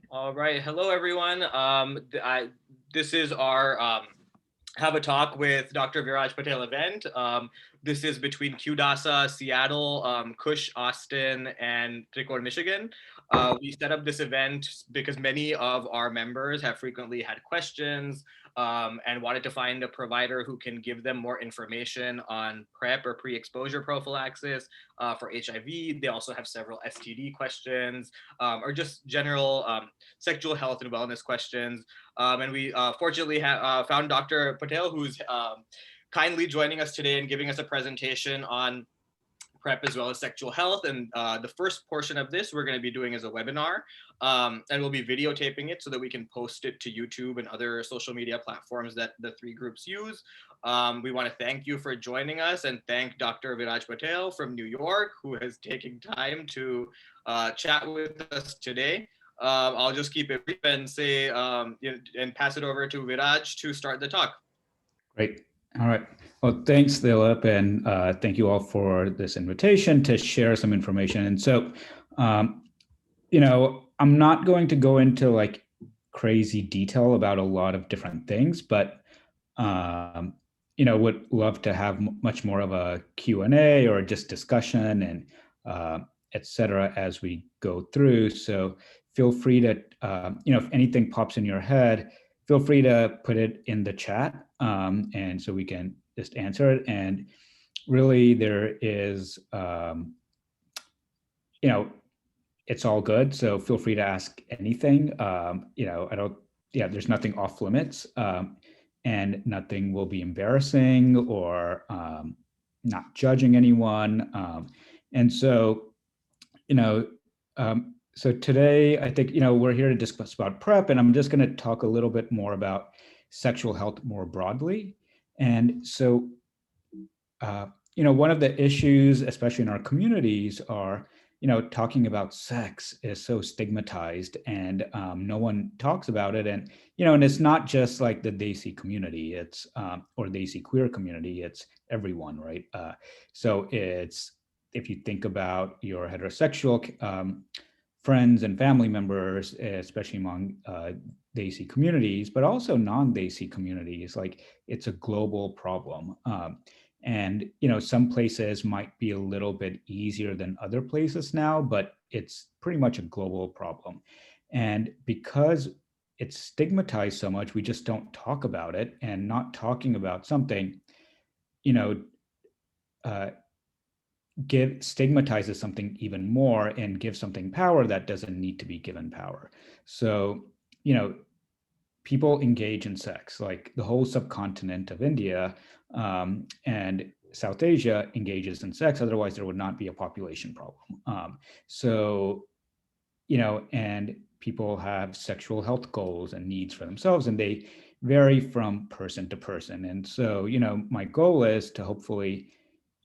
All right. Hello, everyone. This is our Have a Talk with Dr. Viraj Patel event. This is between QDASA Seattle, Khush, Austin, and Trikone, Michigan. We set up this event because many of our members have frequently had questions and wanted to find a provider who can give them more information on PrEP or pre-exposure prophylaxis for HIV. They also have several STD questions or just general sexual health and wellness questions. And we fortunately found Dr. Patel, who's kindly joining us today and giving us a presentation on PrEP as well as sexual health. And the first portion of this we're going to be doing as a webinar. And we'll be videotaping it so that we can post it to YouTube and other social media platforms that the three groups use. We want to thank you for joining us and thank Dr. Viraj Patel from New York, who has taken time to chat with us today. I'll just keep it brief and say and pass it over to Viraj to start the talk. Great. All right. Well, thanks, Dilip, and thank you all for this invitation to share some information. And so, I'm not going to go into like crazy detail about a lot of different things, but would love to have much more of a Q&A or just discussion and et cetera as we go through. So feel free to, if anything pops in your head, feel free to put it in the chat, and so we can just answer it. And really, there is, it's all good. So feel free to ask anything. There's nothing off limits, and nothing will be embarrassing or not judging anyone. And so, so today, I think, we're here to discuss about PrEP, and I'm just going to talk a little bit more about sexual health more broadly. And so, one of the issues, especially in our communities, are, talking about sex is so stigmatized, and no one talks about it. And, and it's not just like the Desi community, it's, or Desi queer community, it's everyone, right? So it's, if you think about your heterosexual friends and family members, especially among Desi communities, but also non-Desi communities, like it's a global problem. And, some places might be a little bit easier than other places now, but it's pretty much a global problem. And because it's stigmatized so much, we just don't talk about it, and not talking about something, stigmatizes something even more and gives something power that doesn't need to be given power. So, people engage in sex, like the whole subcontinent of India and South Asia engages in sex. Otherwise, there would not be a population problem. And people have sexual health goals and needs for themselves, and they vary from person to person. And so, my goal is to hopefully,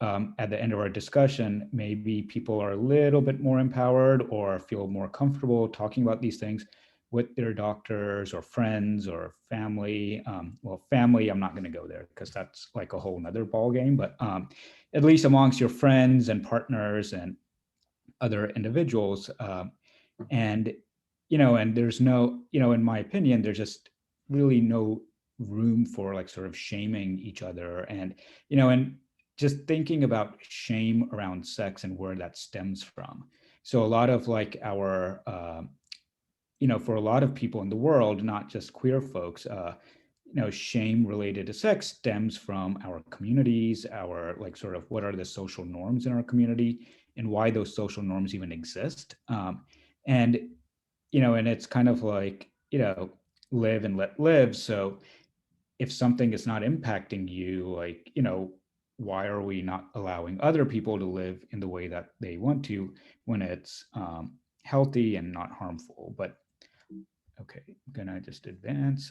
at the end of our discussion, maybe people are a little bit more empowered or feel more comfortable talking about these things with their doctors or friends or family. Family, I'm not going to go there because that's like a whole nother ball game, but at least amongst your friends and partners and other individuals. And there's no, in my opinion, there's just really no room for like sort of shaming each other. And, and just thinking about shame around sex and where that stems from. So a lot of like our, for a lot of people in the world, not just queer folks, shame related to sex stems from our communities, our like sort of what are the social norms in our community and why those social norms even exist. And it's kind of like, live and let live. So if something is not impacting you, like, why are we not allowing other people to live in the way that they want to when it's healthy and not harmful? But okay, I'm gonna just advance.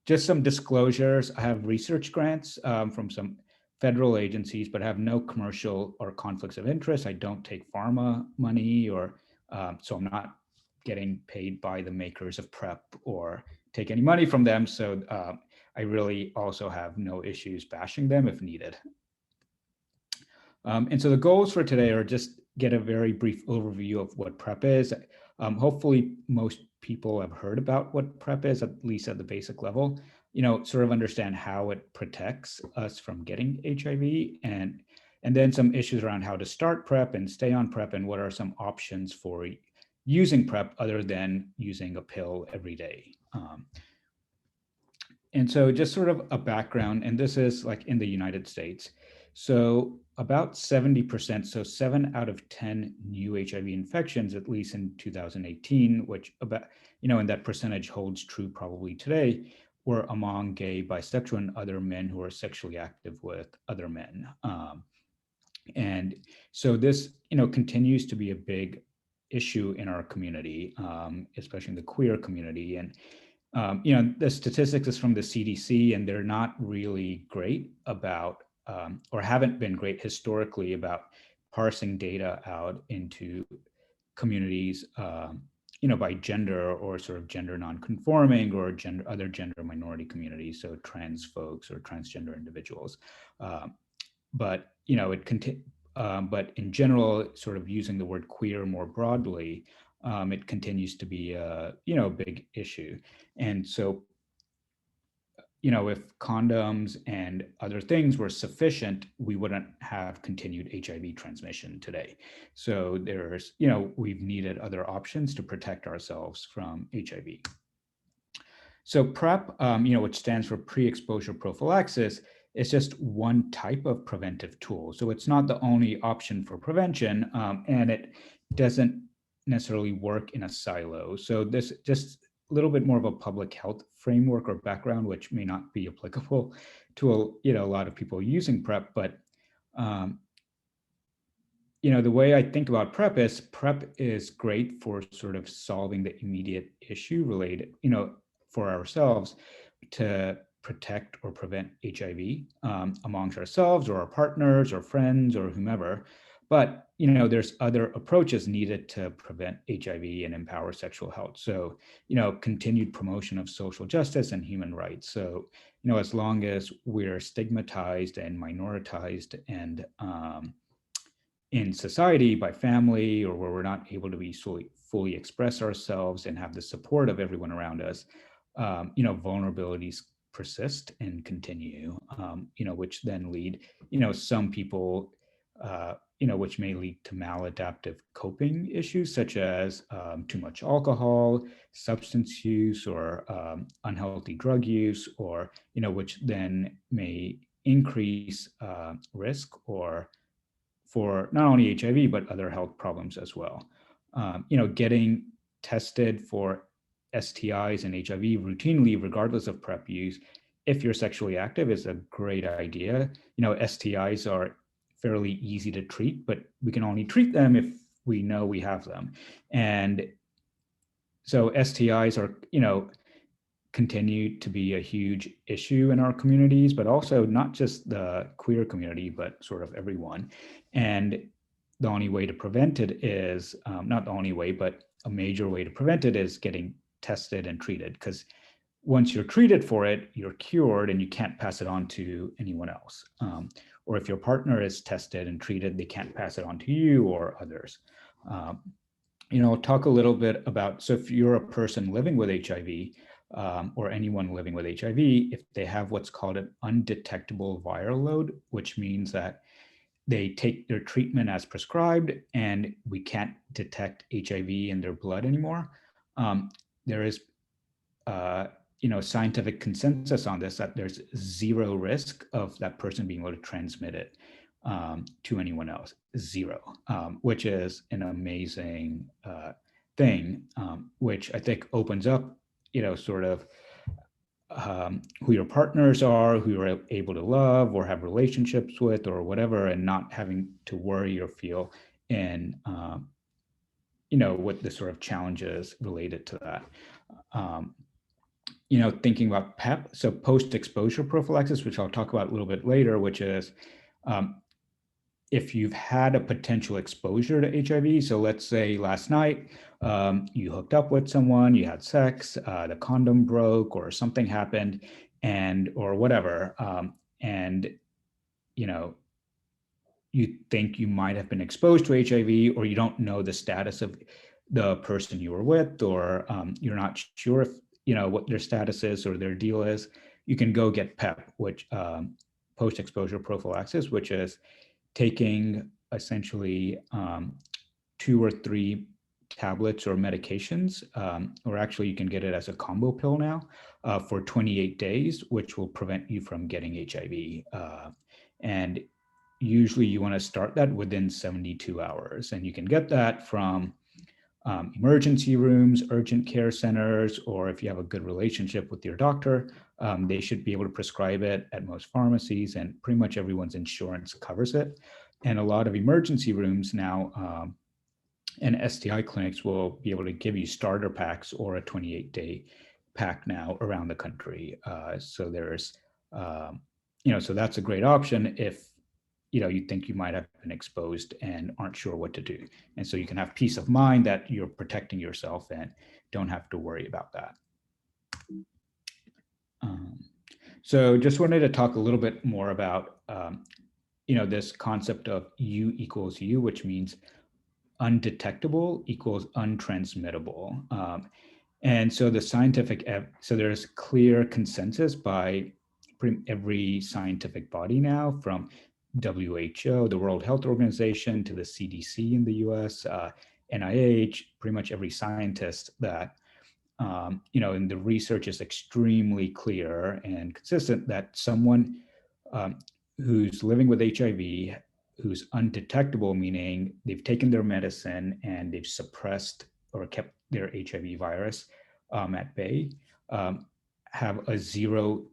Just some disclosures. I have research grants from some federal agencies, but have no commercial or conflicts of interest. I don't take pharma money, or so I'm not getting paid by the makers of PrEP or take any money from them. So I really also have no issues bashing them if needed. And so the goals for today are just get a very brief overview of what PrEP is. Hopefully, most people have heard about what PrEP is, at least at the basic level. Sort of understand how it protects us from getting HIV, and then some issues around how to start PrEP and stay on PrEP, and what are some options for using PrEP other than using a pill every day. And so just sort of a background, and this is like in the United States. So about 70%, so 7 out of 10 new HIV infections, at least in 2018, which about, and that percentage holds true probably today, were among gay, bisexual, and other men who are sexually active with other men. And so this, continues to be a big issue in our community, especially in the queer community. And the statistics is from the CDC, and they're not really great about, or haven't been great historically about parsing data out into communities, by gender or sort of gender nonconforming or other gender minority communities, so trans folks or transgender individuals. But but in general, sort of using the word queer more broadly, it continues to be a big issue. And so, if condoms and other things were sufficient, we wouldn't have continued HIV transmission today. So there's, we've needed other options to protect ourselves from HIV. So PrEP, which stands for pre-exposure prophylaxis, is just one type of preventive tool. So it's not the only option for prevention, and it doesn't necessarily work in a silo. So this just a little bit more of a public health framework or background, which may not be applicable to a lot of people using PrEP, but the way I think about PrEP is great for sort of solving the immediate issue related, for ourselves to protect or prevent HIV amongst ourselves or our partners or friends or whomever. But, there's other approaches needed to prevent HIV and empower sexual health. So, continued promotion of social justice and human rights. So, as long as we're stigmatized and minoritized and in society by family, or where we're not able to be fully express ourselves and have the support of everyone around us, vulnerabilities persist and continue, which then lead, some people, which may lead to maladaptive coping issues such as too much alcohol, substance use, or unhealthy drug use, or, which then may increase risk or for not only HIV, but other health problems as well. Getting tested for STIs and HIV routinely, regardless of PrEP use, if you're sexually active, is a great idea. STIs are fairly easy to treat, but we can only treat them if we know we have them. And so STIs are, continue to be a huge issue in our communities, but also not just the queer community, but sort of everyone. And the only way to prevent it is, not the only way, but a major way to prevent it is getting tested and treated. Because once you're treated for it, you're cured and you can't pass it on to anyone else. Or if your partner is tested and treated, they can't pass it on to you or others. Talk a little bit about, so if you're a person living with HIV, or anyone living with HIV, if they have what's called an undetectable viral load, which means that they take their treatment as prescribed and we can't detect HIV in their blood anymore. There is, scientific consensus on this, that there's zero risk of that person being able to transmit it to anyone else, zero, which is an amazing thing, which I think opens up, sort of who your partners are, who you're able to love or have relationships with or whatever, and not having to worry or feel in, what the sort of challenges related to that. Thinking about PEP, so post-exposure prophylaxis, which I'll talk about a little bit later, which is if you've had a potential exposure to HIV, so let's say last night you hooked up with someone, you had sex, the condom broke or something happened, or whatever, and you think you might have been exposed to HIV, or you don't know the status of the person you were with, or you're not sure if, what their status is or their deal is, you can go get PEP, which post-exposure prophylaxis, which is taking essentially 2 or 3 tablets or medications, or actually you can get it as a combo pill now for 28 days, which will prevent you from getting HIV. And usually you want to start that within 72 hours. And you can get that from emergency rooms, urgent care centers, or if you have a good relationship with your doctor, they should be able to prescribe it at most pharmacies, and pretty much everyone's insurance covers it. And a lot of emergency rooms now and STI clinics will be able to give you starter packs or a 28-day pack now around the country. So there's, so that's a great option if, you think you might have been exposed and aren't sure what to do. And so you can have peace of mind that you're protecting yourself and don't have to worry about that. So just wanted to talk a little bit more about, this concept of U equals U, which means undetectable equals untransmittable. And so the scientific, so there's clear consensus by every scientific body now, from WHO, the World Health Organization, to the CDC in the US, NIH, pretty much every scientist, that, and the research is extremely clear and consistent that someone who's living with HIV, who's undetectable, meaning they've taken their medicine and they've suppressed or kept their HIV virus at bay, have zero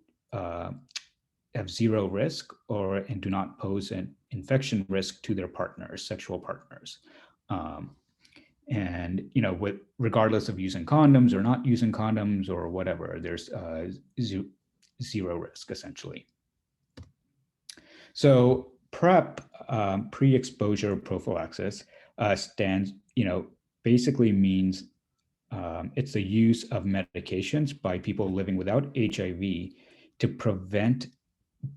risk and do not pose an infection risk to their partners, sexual partners. And with regardless of using condoms or not using condoms or whatever, there's zero risk essentially. So PrEP, pre-exposure prophylaxis, stands, basically means it's the use of medications by people living without HIV to prevent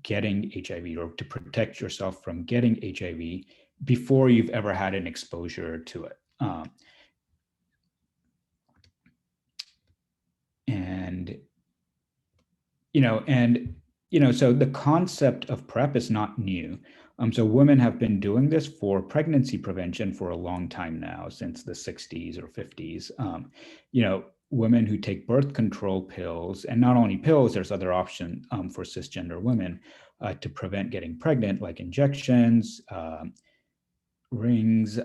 getting HIV or to protect yourself from getting HIV before you've ever had an exposure to it. So the concept of PrEP is not new. So women have been doing this for pregnancy prevention for a long time now, since the 60s or 50s. Women who take birth control pills, and not only pills, there's other options for cisgender women to prevent getting pregnant, like injections, rings,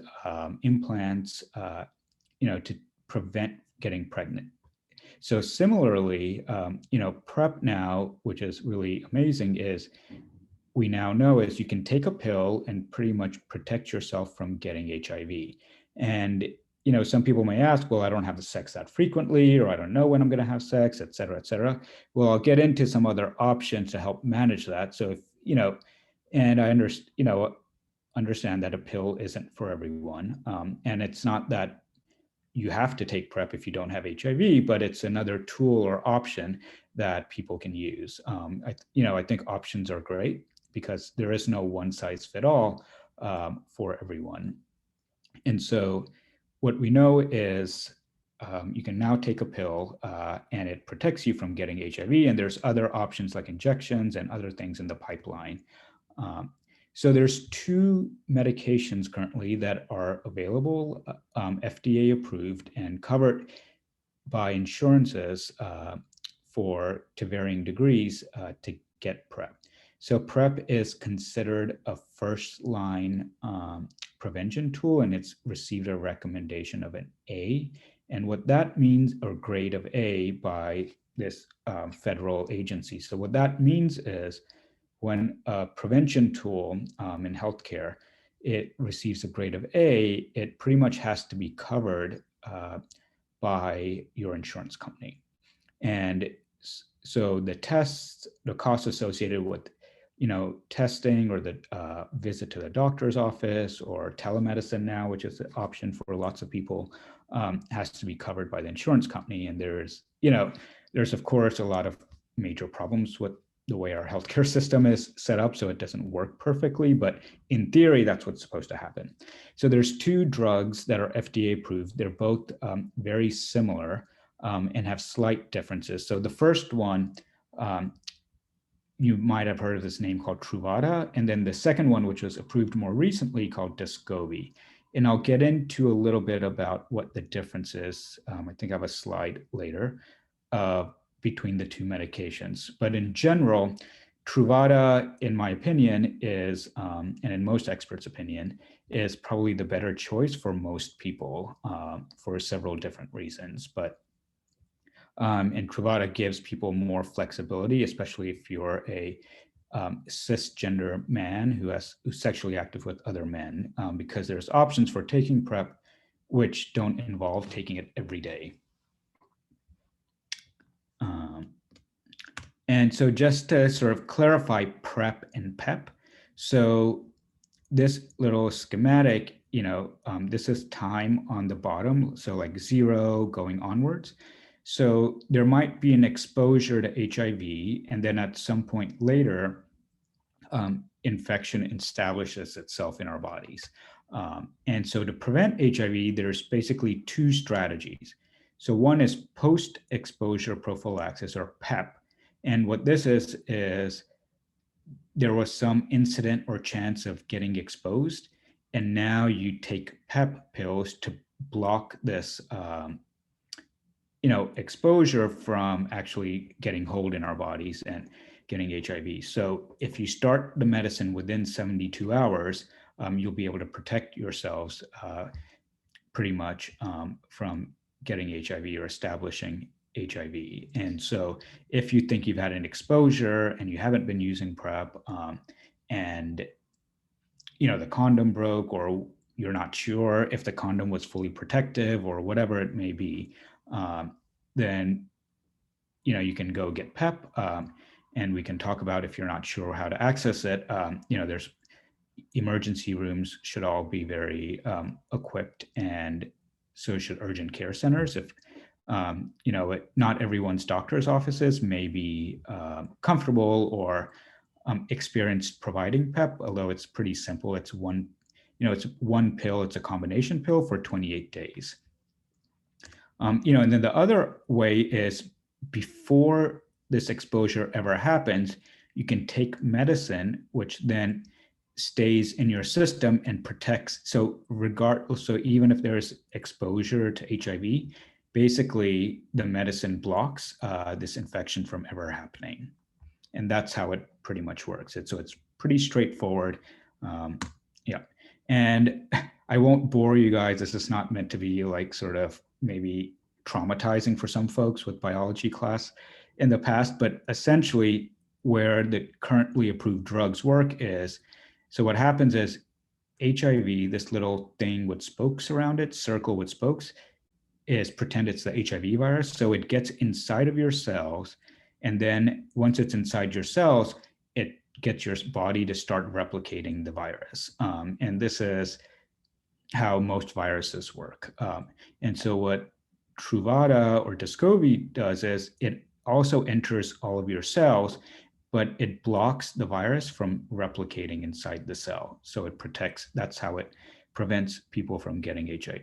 implants, to prevent getting pregnant. So similarly, PrEP now, which is really amazing, is we now know is you can take a pill and pretty much protect yourself from getting HIV. And, some people may ask, well, I don't have sex that frequently, or I don't know when I'm going to have sex, et cetera, et cetera. Well, I'll get into some other options to help manage that. So if, and I understand that a pill isn't for everyone. And it's not that you have to take PrEP if you don't have HIV, but it's another tool or option that people can use. I think options are great because there is no one size fit all for everyone. And so what we know is you can now take a pill and it protects you from getting HIV, and there's other options like injections and other things in the pipeline. So there's 2 medications currently that are available, FDA approved and covered by insurances to varying degrees to get PrEP. So PrEP is considered a first-line prevention tool, and it's received a recommendation of an A. And what that means, or grade of A, by this federal agency. So what that means is when a prevention tool in healthcare, it receives a grade of A, it pretty much has to be covered by your insurance company. And so the tests, the costs associated with, testing or the visit to the doctor's office or telemedicine now, which is an option for lots of people, has to be covered by the insurance company. And there's of course a lot of major problems with the way our healthcare system is set up, so it doesn't work perfectly, but in theory, that's what's supposed to happen. So there's two drugs that are FDA approved. They're both very similar and have slight differences. So the first one, you might have heard of this name called Truvada, and then the second one, which was approved more recently, called Descovy. And I'll get into a little bit about what the difference is. I think I have a slide later between the two medications. But in general, Truvada, in my opinion, is, and in most experts' opinion, is probably the better choice for most people for several different reasons. But and Truvada gives people more flexibility, especially if you're a cisgender man who's sexually active with other men, because there's options for taking PrEP which don't involve taking it every day. And so just to sort of clarify PrEP and PEP, so this little schematic, this is time on the bottom, so like 0 going onwards. So there might be an exposure to HIV, and then at some point later, infection establishes itself in our bodies. And so to prevent HIV, there's basically two strategies. So one is post-exposure prophylaxis, or PEP. And what this is there was some incident or chance of getting exposed, and now you take PEP pills to block this exposure from actually getting hold in our bodies and getting HIV. So if you start the medicine within 72 hours, you'll be able to protect yourselves pretty much from getting HIV or establishing HIV. And so if you think you've had an exposure and you haven't been using PrEP, and the condom broke, or you're not sure if the condom was fully protective or whatever it may be, then you can go get PEP, and we can talk about, if you're not sure how to access it, there's emergency rooms should all be very equipped, and so should urgent care centers. If not everyone's doctor's offices may be comfortable or experienced providing PEP, although it's pretty simple. It's one pill. It's a combination pill for 28 days. And then the other way is, before this exposure ever happens, you can take medicine, which then stays in your system and protects. So even if there's exposure to HIV, basically the medicine blocks this infection from ever happening. And that's how it pretty much works. So it's pretty straightforward. And I won't bore you guys. This is not meant to be like sort of maybe traumatizing for some folks with biology class in the past, but essentially where the currently approved drugs work is, so what happens is HIV, this little thing with spokes around it, circle with spokes, is pretend it's the HIV virus. So it gets inside of your cells, and then once it's inside your cells, it gets your body to start replicating the virus. And this is how most viruses work. And so what Truvada or Descovy does is it also enters all of your cells, but it blocks the virus from replicating inside the cell. So it protects, that's how it prevents people from getting HIV.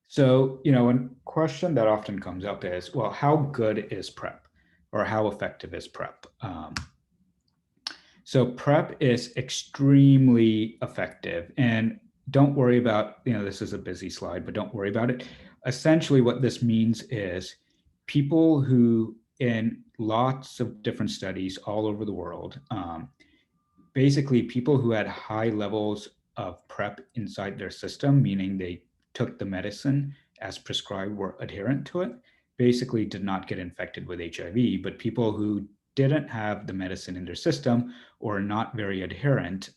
So, a question that often comes up is, well, how good is PrEP, or how effective is PrEP? So PrEP is extremely effective, and don't worry about, this is a busy slide, but don't worry about it. Essentially what this means is people who, in lots of different studies all over the world, basically people who had high levels of PrEP inside their system, meaning they took the medicine as prescribed, were adherent to it, basically did not get infected with HIV. But people who didn't have the medicine in their system or not very adherent,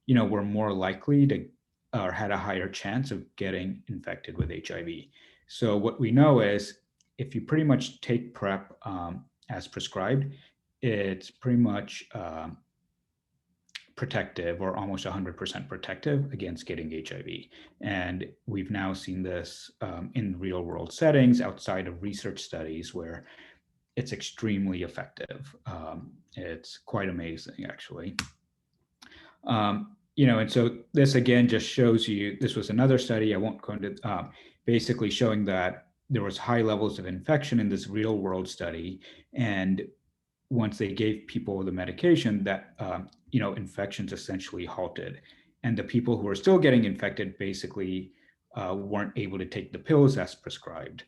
were more likely to, or had a higher chance of getting infected with HIV. So what we know is, if you pretty much take PrEP as prescribed, it's pretty much protective, or almost 100% protective against getting HIV. And we've now seen this in real world settings outside of research studies, where it's extremely effective. It's quite amazing, actually. And so this again just shows you, this was another study, I won't go into, basically showing that there was high levels of infection in this real world study. And once they gave people the medication, that, infections essentially halted. And the people who were still getting infected basically weren't able to take the pills as prescribed.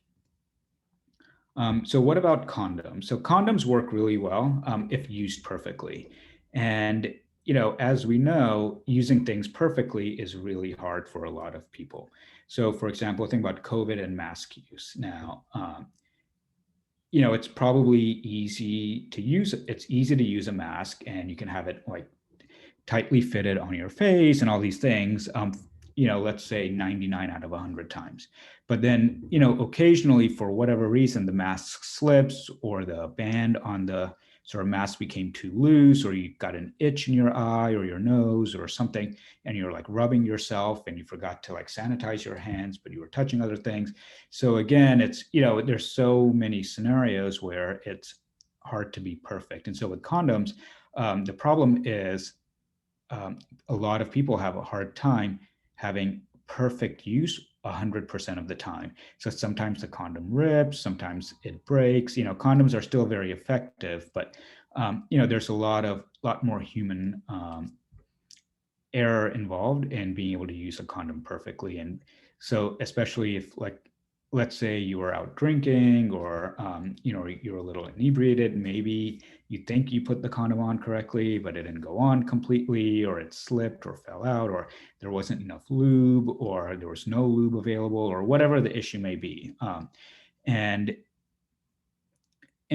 So what about condoms? So condoms work really well if used perfectly. And as we know, using things perfectly is really hard for a lot of people. So for example, think about COVID and mask use. Now, it's probably easy to use. It's easy to use a mask, and you can have it like tightly fitted on your face and all these things. Let's say 99 out of 100 times. But then, occasionally for whatever reason, the mask slips or the band on the sort of mask became too loose, or you got an itch in your eye or your nose or something, and you're like rubbing yourself and you forgot to like sanitize your hands, but you were touching other things. So again, it's, there's so many scenarios where it's hard to be perfect. And so with condoms, the problem is a lot of people have a hard time having perfect use 100% of the time. So sometimes the condom rips, sometimes it breaks. Condoms are still very effective, but there's a lot more human error involved in being able to use a condom perfectly. And so especially if, like, let's say you were out drinking, or you're a little inebriated, maybe you think you put the condom on correctly, but it didn't go on completely, or it slipped or fell out, or there wasn't enough lube, or there was no lube available, or whatever the issue may be. And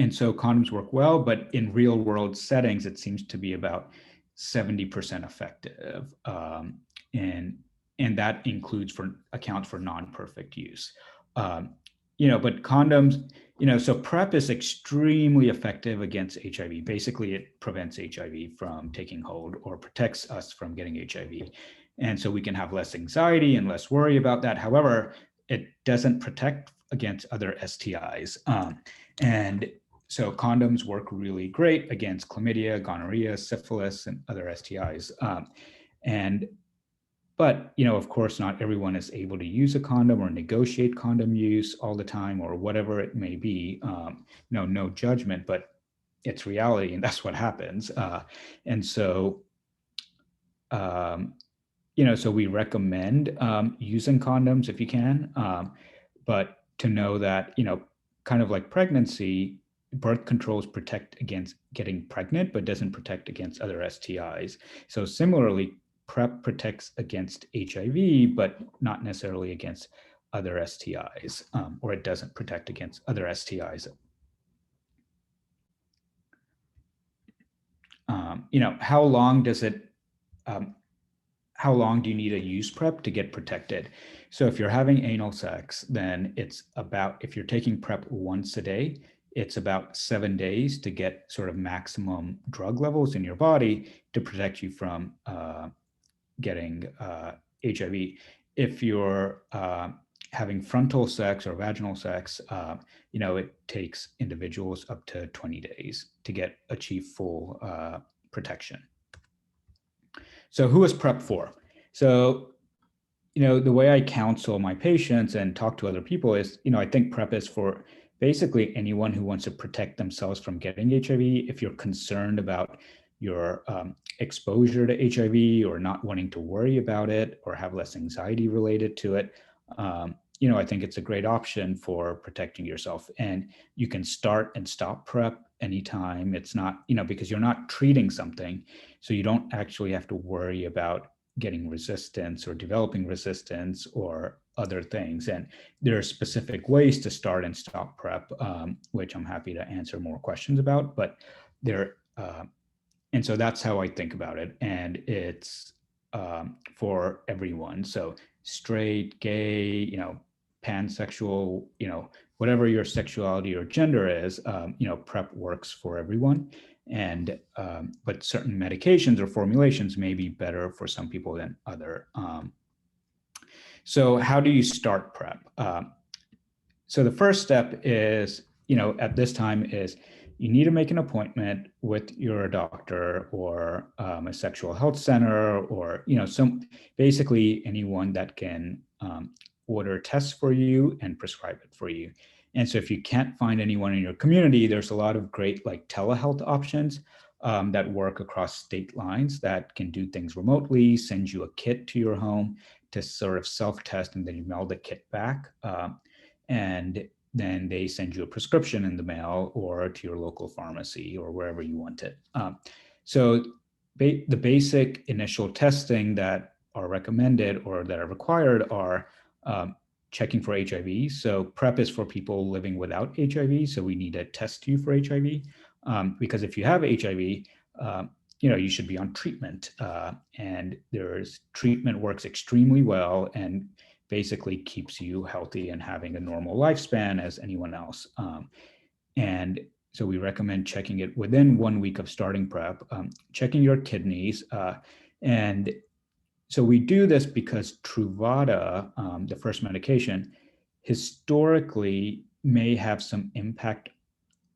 so condoms work well, but in real world settings, it seems to be about 70% effective. And that accounts for non-perfect use. But condoms, so PrEP is extremely effective against HIV. Basically, it prevents HIV from taking hold or protects us from getting HIV. And so we can have less anxiety and less worry about that. However, it doesn't protect against other STIs. And so condoms work really great against chlamydia, gonorrhea, syphilis, and other STIs. But, of course, not everyone is able to use a condom or negotiate condom use all the time, or whatever it may be. No judgment, but it's reality, and that's what happens. And so, so we recommend using condoms if you can, but to know that, kind of like pregnancy, birth controls protect against getting pregnant, but doesn't protect against other STIs. So similarly, PrEP protects against HIV, but not necessarily against other STIs, or it doesn't protect against other STIs. How long do you need to use PrEP to get protected? So if you're having anal sex, then if you're taking PrEP once a day, it's about 7 days to get sort of maximum drug levels in your body to protect you from getting HIV. If you're having frontal sex or vaginal sex, it takes individuals up to 20 days to achieve full protection. So who is PrEP for? So, the way I counsel my patients and talk to other people is, I think PrEP is for basically anyone who wants to protect themselves from getting HIV. If you're concerned about your exposure to HIV, or not wanting to worry about it, or have less anxiety related to it, I think it's a great option for protecting yourself. And you can start and stop PrEP anytime. It's not, because you're not treating something, so you don't actually have to worry about getting resistance or developing resistance or other things. And there are specific ways to start and stop PrEP, which I'm happy to answer more questions about. But and so that's how I think about it. And it's for everyone. So straight, gay, pansexual, whatever your sexuality or gender is, PrEP works for everyone. And but certain medications or formulations may be better for some people than other. So how do you start PrEP? So the first step is at this time is you need to make an appointment with your doctor or a sexual health center, or basically anyone that can order tests for you and prescribe it for you. And so if you can't find anyone in your community, there's a lot of great like telehealth options that work across state lines that can do things remotely, send you a kit to your home to sort of self-test, and then you mail the kit back. And then they send you a prescription in the mail or to your local pharmacy or wherever you want it. So the basic initial testing that are recommended or that are required are checking for HIV. So PrEP is for people living without HIV. So we need to test you for HIV because if you have HIV, you should be on treatment. And there's treatment works extremely well and basically keeps you healthy and having a normal lifespan as anyone else. And so we recommend checking it within 1 week of starting PrEP, checking your kidneys. And so we do this because Truvada, the first medication, historically may have some impact,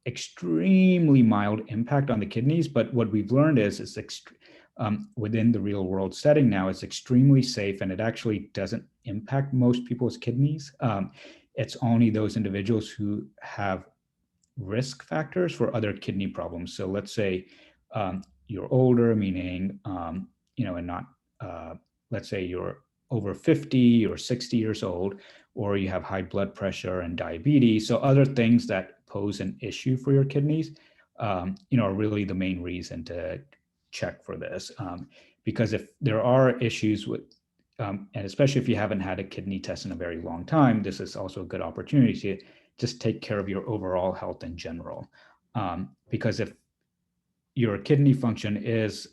extremely mild impact on the kidneys. But what we've learned is within the real world setting now, it's extremely safe, and it actually doesn't impact most people's kidneys. It's only those individuals who have risk factors for other kidney problems. So let's say you're older, meaning, and not, let's say you're over 50 or 60 years old, or you have high blood pressure and diabetes. So other things that pose an issue for your kidneys, are really the main reason to check for this. Because if there are issues with, and especially if you haven't had a kidney test in a very long time, this is also a good opportunity to just take care of your overall health in general. Because if your kidney function is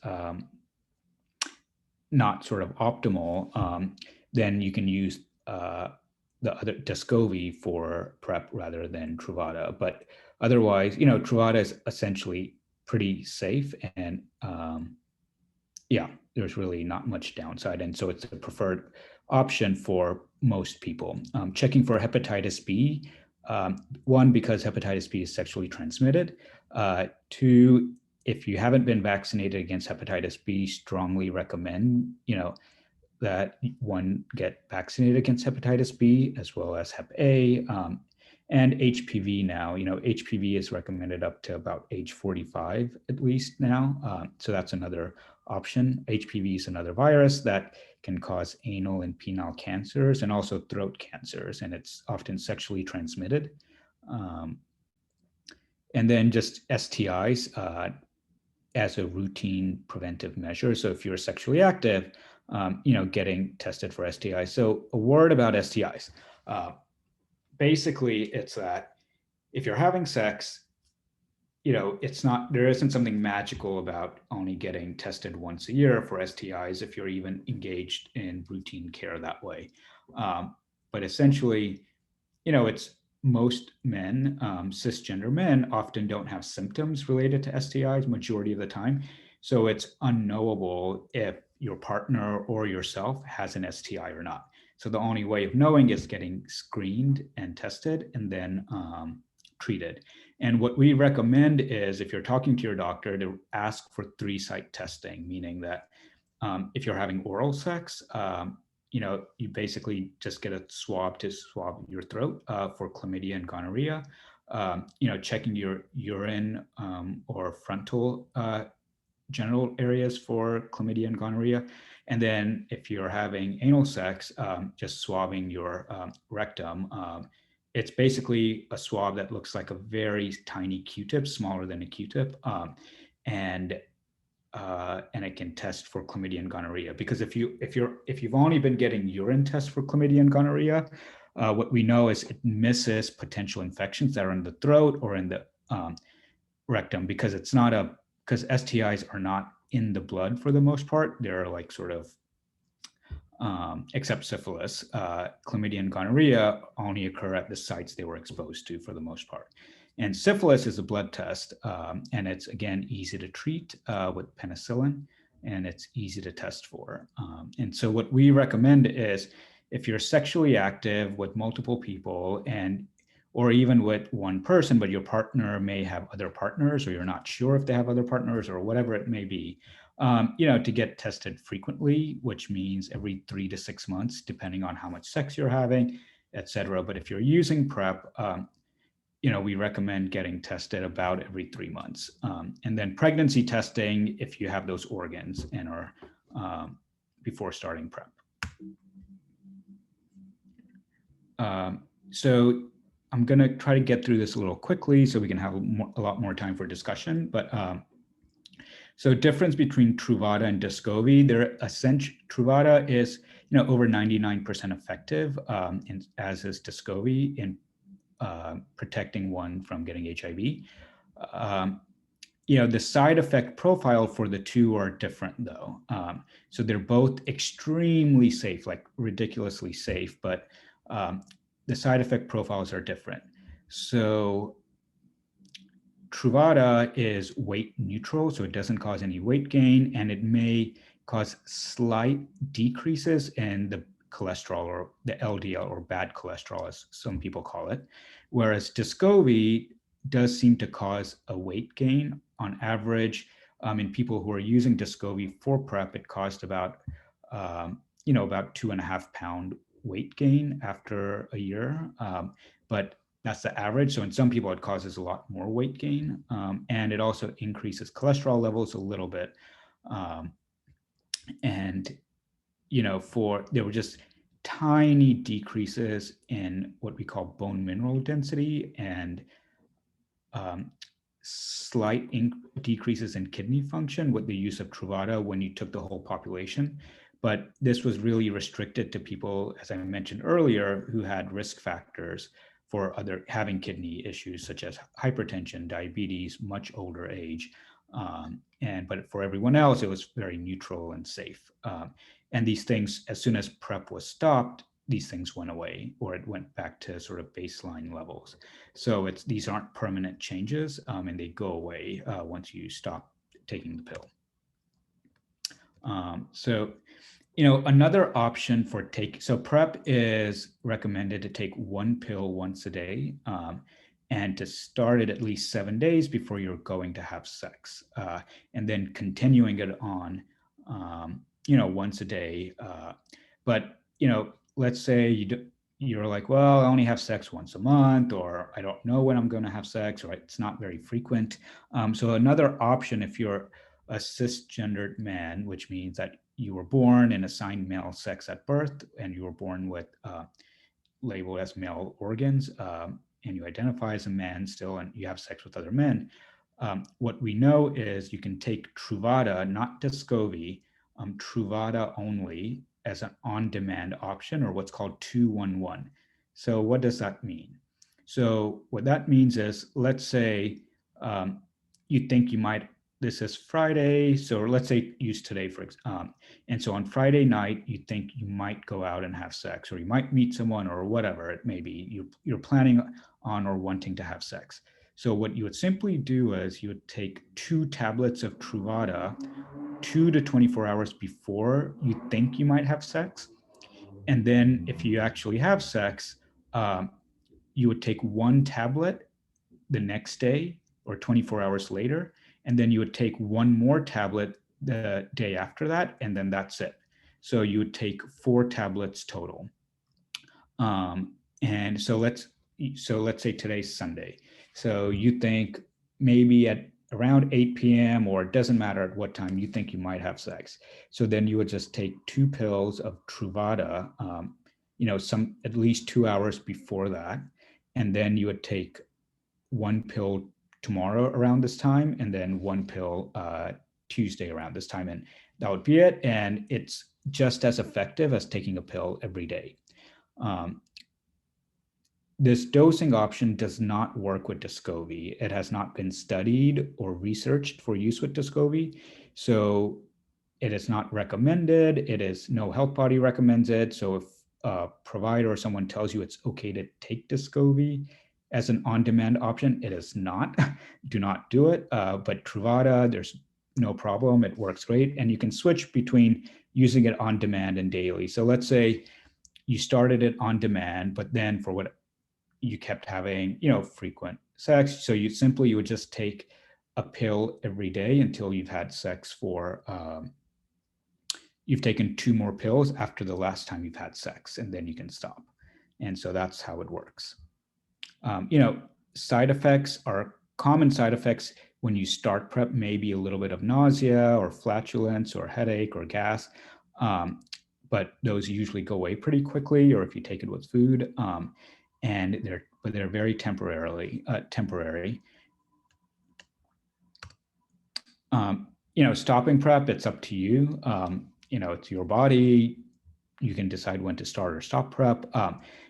not sort of optimal, then you can use the other Descovy for PrEP rather than Truvada. But otherwise, Truvada is essentially pretty safe, and there's really not much downside. And so it's a preferred option for most people. Checking for hepatitis B, one, because hepatitis B is sexually transmitted. Two, if you haven't been vaccinated against hepatitis B, strongly recommend, that one get vaccinated against hepatitis B as well as Hep A. And HPV now, HPV is recommended up to about age 45 at least now. So that's another option. HPV is another virus that can cause anal and penile cancers and also throat cancers, and it's often sexually transmitted. And then just STIs as a routine preventive measure. So if you're sexually active, getting tested for STIs. So a word about STIs. Basically, it's that if you're having sex, there isn't something magical about only getting tested once a year for STIs if you're even engaged in routine care that way. But essentially, it's most men, cisgender men, often don't have symptoms related to STIs majority of the time. So it's unknowable if your partner or yourself has an STI or not. So the only way of knowing is getting screened and tested and then treated. And what we recommend is, if you're talking to your doctor, to ask for 3-site testing, meaning that if you're having oral sex, you basically just get a swab to swab your throat for chlamydia and gonorrhea, checking your urine or frontal genital areas for chlamydia and gonorrhea. And then if you're having anal sex, just swabbing your rectum. It's basically a swab that looks like a very tiny Q-tip, smaller than a Q-tip. And it can test for chlamydia and gonorrhea. Because if you've only been getting urine tests for chlamydia and gonorrhea, what we know is it misses potential infections that are in the throat or in the rectum, because because STIs are not in the blood for the most part. They're like sort of, except syphilis, chlamydia and gonorrhea only occur at the sites they were exposed to for the most part. And syphilis is a blood test, and it's, again, easy to treat with penicillin, and it's easy to test for. And so what we recommend is, if you're sexually active with multiple people and or even with one person, but your partner may have other partners, or you're not sure if they have other partners, or whatever it may be, to get tested frequently, which means every 3 to 6 months, depending on how much sex you're having, et cetera. But if you're using PrEP, we recommend getting tested about every 3 months. And then pregnancy testing if you have those organs and are before starting PrEP. So I'm going to try to get through this a little quickly so we can have a lot more time for discussion. But so difference between Truvada and Descovy, Truvada is over 99% effective, as is Descovy in protecting one from getting HIV. The side effect profile for the two are different though. So they're both extremely safe, like ridiculously safe, but the side effect profiles are different. So Truvada is weight neutral, so it doesn't cause any weight gain, and it may cause slight decreases in the cholesterol, or the LDL, or bad cholesterol, as some people call it. Whereas Descovy does seem to cause a weight gain. On average, in people who are using Descovy for PrEP, it caused about 2.5 pound weight gain after a year. But that's the average. So in some people, it causes a lot more weight gain. And it also increases cholesterol levels a little bit. There were just tiny decreases in what we call bone mineral density, and slight decreases in kidney function with the use of Truvada when you took the whole population. But this was really restricted to people, as I mentioned earlier, who had risk factors for having kidney issues such as hypertension, diabetes, much older age. But for everyone else, it was very neutral and safe. And these things, as soon as PrEP was stopped, these things went away, or it went back to sort of baseline levels. So these aren't permanent changes, and they go away once you stop taking the pill. Another option for so PrEP is recommended to take one pill once a day, and to start it at least 7 days before you're going to have sex, and then continuing it on, once a day. But let's say you're like, well, I only have sex once a month, or I don't know when I'm going to have sex, or it's not very frequent. So another option, if you're a cisgendered man, which means that you were born and assigned male sex at birth, and you were born with labeled as male organs, and you identify as a man still, and you have sex with other men, what we know is you can take Truvada, not Descovy, Truvada only, as an on-demand option, or what's called 2-1-1. So what does that mean? So what that means is, let's say you think you might, this is Friday, so let's say use today for example, and so on Friday night, you think you might go out and have sex, or you might meet someone, or whatever it may be, you're planning on or wanting to have sex. So what you would simply do is you would take 2 tablets of Truvada 2 to 24 hours before you think you might have sex. And then if you actually have sex, you would take 1 tablet the next day or 24 hours later. And then you would take 1 more tablet the day after that, and then that's it. So you would take 4 tablets total. And so let's say today's Sunday. So you think maybe at around 8 p.m. or it doesn't matter at what time you think you might have sex. So then you would just take 2 pills of Truvada, at least 2 hours before that. And then you would take 1 pill tomorrow around this time, and then 1 pill Tuesday around this time. And that would be it. And it's just as effective as taking a pill every day. This dosing option does not work with Descovy. It has not been studied or researched for use with Descovy. So it is not recommended. No health body recommends it. So if a provider or someone tells you it's okay to take Descovy as an on-demand option, it is not. Do not do it. But Truvada, there's no problem. It works great. And you can switch between using it on demand and daily. So let's say you started it on demand, but then for you kept having, you know, frequent sex. So you would just take a pill every day until you've had sex for, you've taken 2 more pills after the last time you've had sex, and then you can stop. And so that's how it works. You know, side effects are common side effects when you start PrEP, maybe a little bit of nausea or flatulence or headache or gas. But those usually go away pretty quickly, or if you take it with food. And they're very temporary. You know, stopping PrEP, it's up to you. You know, it's your body. You can decide when to start or stop PrEP.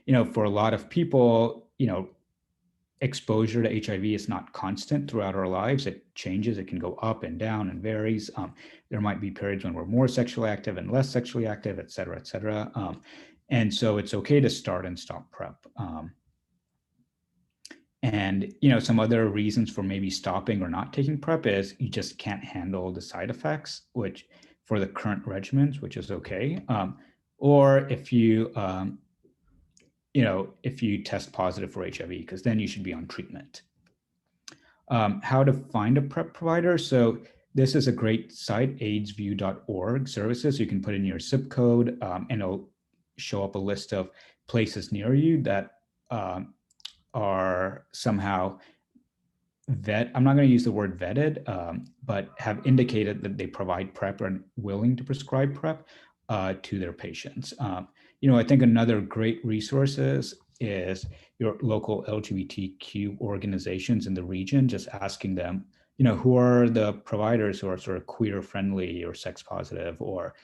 You know, for a lot of people, you know, exposure to HIV is not constant throughout our lives. It changes. It can go up and down and varies. There might be periods when we're more sexually active and less sexually active, et cetera, et cetera. And so it's okay to start and stop PrEP. And, you know, some other reasons for maybe stopping or not taking PrEP is you just can't handle the side effects, which for the current regimens, which is okay. Or if you, you know, if you test positive for HIV, because then you should be on treatment. How to find a PrEP provider. So this is a great site, aidsview.org services. You can put in your zip code and it'll show up a list of places near you that are somehow I'm not going to use the word vetted, but have indicated that they provide PrEP and willing to prescribe PrEP to their patients. You know, I think another great resource is your local LGBTQ organizations in the region, just asking them, you know, who are the providers who are sort of queer friendly or sex positive, or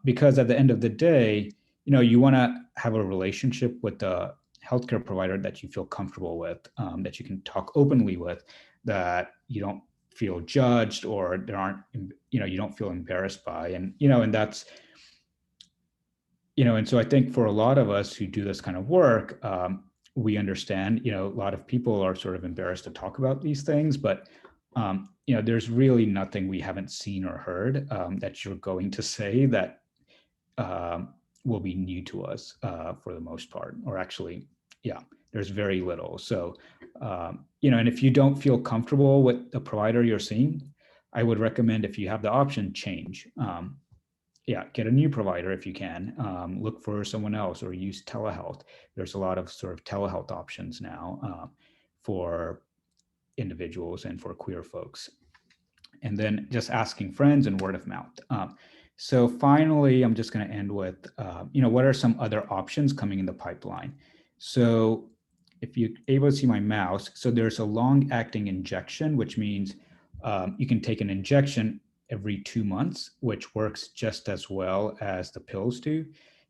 because at the end of the day, you know, you want to have a relationship with the healthcare provider that you feel comfortable with, that you can talk openly with, that you don't feel judged, or there aren't, you know, you don't feel embarrassed by. And, you know, and that's, you know, and so I think for a lot of us who do this kind of work, we understand, you know, a lot of people are sort of embarrassed to talk about these things, but, you know, there's really nothing we haven't seen or heard that you're going to say that will be new to us for the most part, or actually, yeah, there's very little. So, you know, and if you don't feel comfortable with the provider you're seeing, I would recommend, if you have the option, change. Yeah, get a new provider if you can. Look for someone else, or use telehealth. There's a lot of sort of telehealth options now for individuals and for queer folks. And then just asking friends and word of mouth. So finally, I'm just going to end with, you know, what are some other options coming in the pipeline? So if you're able to see my mouse, so there's a long-acting injection, which means you can take an injection every 2 months, which works just as well as the pills do.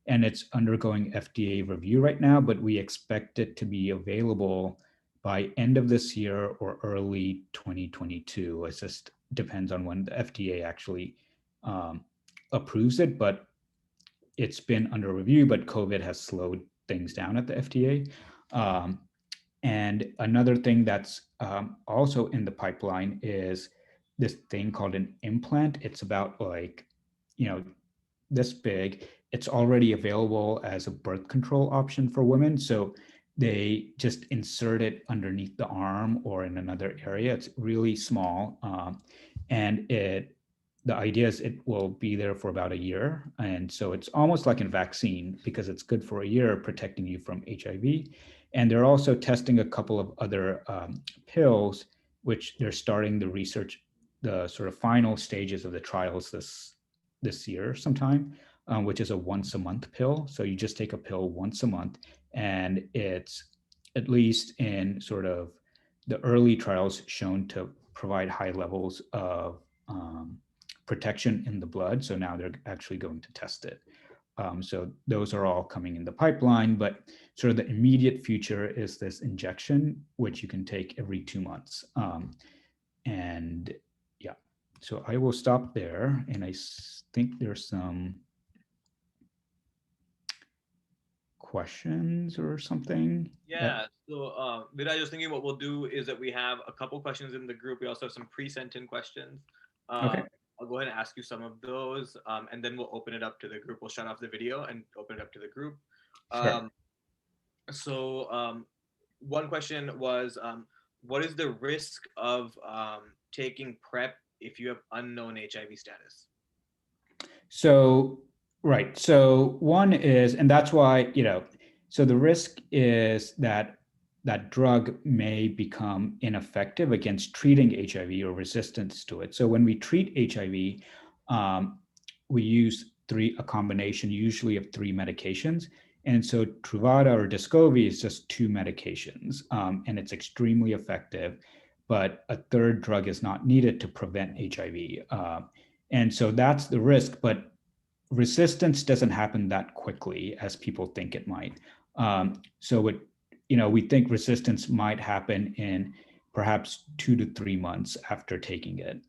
And it's undergoing FDA review right now, but we expect it to be available by end of this year or early 2022. It just depends on when the FDA actually approves it, but it's been under review, but COVID has slowed things down at the FDA. And another thing that's also in the pipeline is this thing called an implant. It's about, like, you know, this big. It's already available as a birth control option for women. So they just insert it underneath the arm or in another area. It's really small. And the idea is it will be there for about a year. And so it's almost like a vaccine, because it's good for a year, protecting you from HIV. And they're also testing a couple of other pills, which they're starting the research, the sort of final stages of the trials this year sometime, which is a once a month pill. So you just take a pill once a month, and it's, at least in sort of the early trials, shown to provide high levels of protection in the blood. So now they're actually going to test it. So those are all coming in the pipeline, but sort of the immediate future is this injection, which you can take every 2 months. And yeah, so I will stop there. And I think there's some questions or something. Yeah. So, Viraj, I was thinking what we'll do is that we have a couple questions in the group. We also have some pre-sent in questions. Okay. I'll go ahead and ask you some of those, and then we'll open it up to the group. We'll shut off the video and open it up to the group. Sure. So, one question was, what is the risk of taking PrEP if you have unknown HIV status? So, right. So one is, and that's why, so the risk is that that drug may become ineffective against treating HIV or resistance to it. So when we treat HIV, we use a combination usually of three medications. And so Truvada or Descovy is just two medications, and it's extremely effective, but a third drug is not needed to prevent HIV. And so that's the risk, but resistance doesn't happen that quickly as people think it might. So we think resistance might happen in perhaps 2 to 3 months after taking it.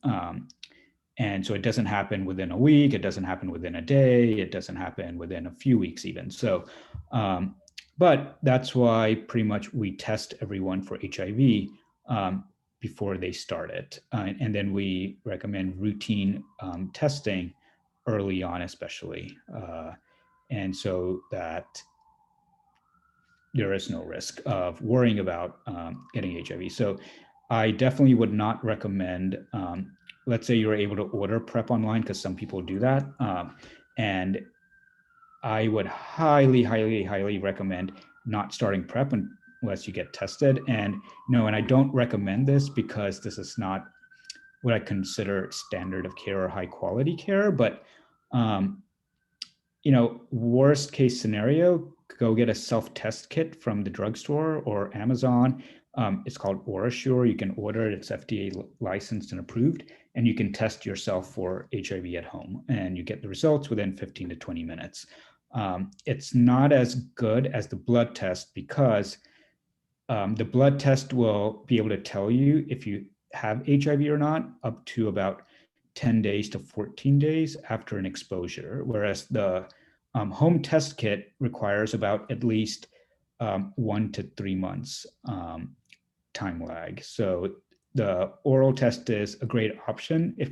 And so it doesn't happen within a week, it doesn't happen within a day, it doesn't happen within a few weeks even. So, but that's why pretty much we test everyone for HIV before they start it. And then we recommend routine testing early on, especially. And so that there is no risk of worrying about getting HIV. So I definitely would not recommend, let's say you're able to order PrEP online, because some people do that. And I would highly, highly, highly recommend not starting PrEP unless you get tested. And no, and I don't recommend this because this is not what I consider standard of care or high quality care, but worst case scenario, go get a self-test kit from the drugstore or Amazon. It's called OraSure. You can order it. It's FDA licensed and approved, and you can test yourself for HIV at home, and you get the results within 15 to 20 minutes. It's not as good as the blood test because the blood test will be able to tell you if you have HIV or not up to about 10 days to 14 days after an exposure, whereas the home test kit requires about at least 1 to 3 months time lag. So the oral test is a great option if